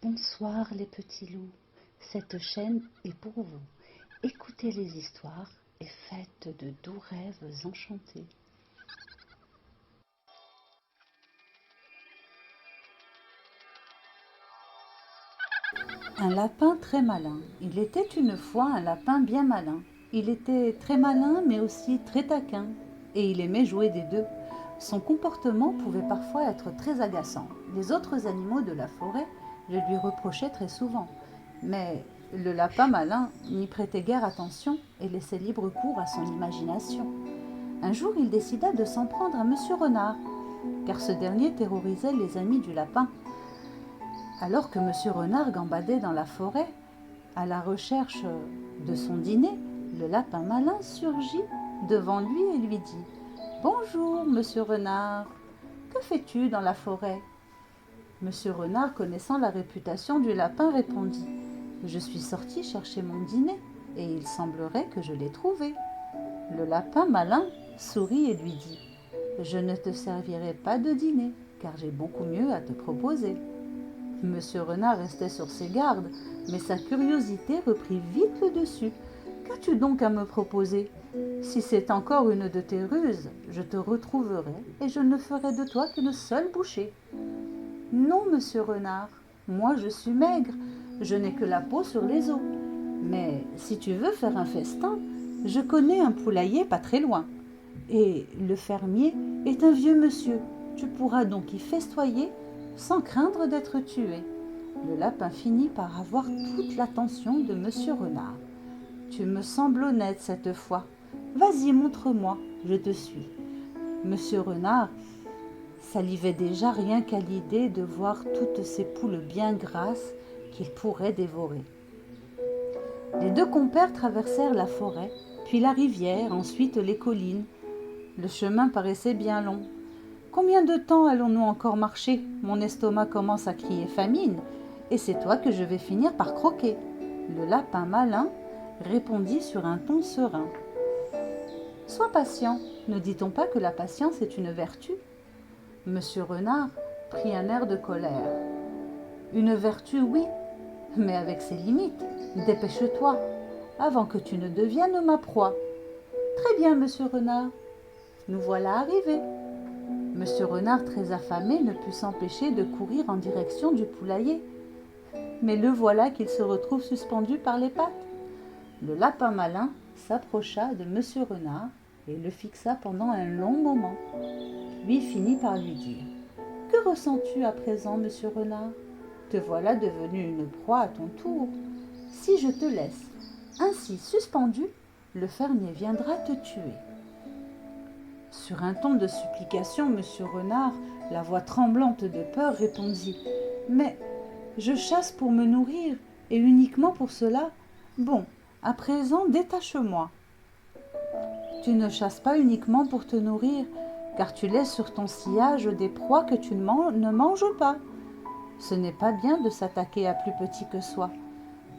Bonsoir les petits loups, cette chaîne est pour vous. Écoutez les histoires et faites de doux rêves enchantés. Un lapin très malin. Il était une fois un lapin bien malin. Il était très malin mais aussi très taquin et il aimait jouer des deux. Son comportement pouvait parfois être très agaçant. Les autres animaux de la forêt le lui reprochaient très souvent. Mais le lapin malin n'y prêtait guère attention et laissait libre cours à son imagination. Un jour, il décida de s'en prendre à Monsieur Renard, car ce dernier terrorisait les amis du lapin. Alors que Monsieur Renard gambadait dans la forêt, à la recherche de son dîner, le lapin malin surgit devant lui et lui dit « Bonjour, Monsieur Renard, que fais-tu dans la forêt ?» Monsieur Renard, connaissant la réputation du lapin, répondit « Je suis sorti chercher mon dîner, et il semblerait que je l'ai trouvé. » Le lapin malin sourit et lui dit « Je ne te servirai pas de dîner, car j'ai beaucoup mieux à te proposer. » Monsieur Renard restait sur ses gardes, mais sa curiosité reprit vite le dessus. « Qu'as-tu donc à me proposer ? Si c'est encore une de tes ruses, je te retrouverai et je ne ferai de toi qu'une seule bouchée. »« Non, monsieur Renard, moi je suis maigre, je n'ai que la peau sur les os. Mais si tu veux faire un festin, je connais un poulailler pas très loin. Et le fermier est un vieux monsieur, tu pourras donc y festoyer sans craindre d'être tué. » Le lapin finit par avoir toute l'attention de monsieur Renard. « Tu me sembles honnête cette fois. Vas-y, montre-moi, je te suis. » Monsieur Renard salivait déjà rien qu'à l'idée de voir toutes ces poules bien grasses qu'il pourrait dévorer. Les deux compères traversèrent la forêt, puis la rivière, ensuite les collines. Le chemin paraissait bien long. « Combien de temps allons-nous encore marcher ? Mon estomac commence à crier famine, et c'est toi que je vais finir par croquer. » Le lapin malin répondit sur un ton serein. « Sois patient, ne dit-on pas que la patience est une vertu ?» Monsieur Renard prit un air de colère. « Une vertu, oui, mais avec ses limites. Dépêche-toi, avant que tu ne deviennes ma proie. »« Très bien, monsieur Renard, nous voilà arrivés. » Monsieur Renard, très affamé, ne put s'empêcher de courir en direction du poulailler. Mais le voilà qu'il se retrouve suspendu par les pattes. Le lapin malin s'approcha de monsieur Renard et le fixa pendant un long moment, puis finit par lui dire « Que ressens-tu à présent, monsieur Renard ? Te voilà devenu une proie à ton tour. Si je te laisse ainsi suspendu, le fermier viendra te tuer. » Sur un ton de supplication, monsieur Renard, la voix tremblante de peur, répondit « Mais je chasse pour me nourrir, et uniquement pour cela. Bon, à présent, détache-moi. » « Tu ne chasses pas uniquement pour te nourrir, car tu laisses sur ton sillage des proies que tu ne manges pas. Ce n'est pas bien de s'attaquer à plus petit que soi. »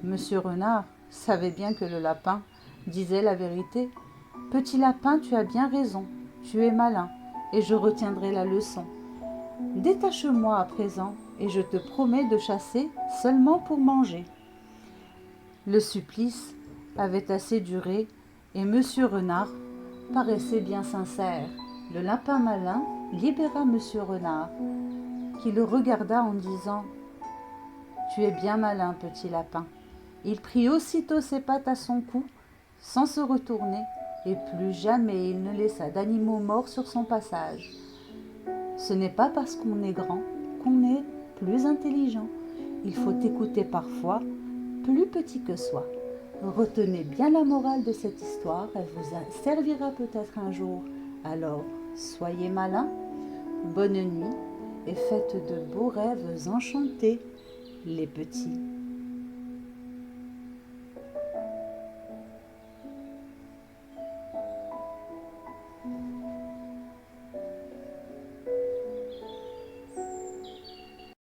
Monsieur Renard savait bien que le lapin disait la vérité. « Petit lapin, tu as bien raison, tu es malin, et je retiendrai la leçon. Détache-moi à présent, et je te promets de chasser seulement pour manger. » Le supplice avait assez duré, et monsieur Renard paraissait bien sincère. Le lapin malin libéra monsieur Renard, qui le regarda en disant « Tu es bien malin, petit lapin. » Il prit aussitôt ses pattes à son cou, sans se retourner, et plus jamais il ne laissa d'animaux morts sur son passage. Ce n'est pas parce qu'on est grand qu'on est plus intelligent. Il faut écouter parfois, plus petit que soi. Retenez bien la morale de cette histoire, elle vous servira peut-être un jour. Alors, soyez malins, bonne nuit et faites de beaux rêves enchantés, les petits.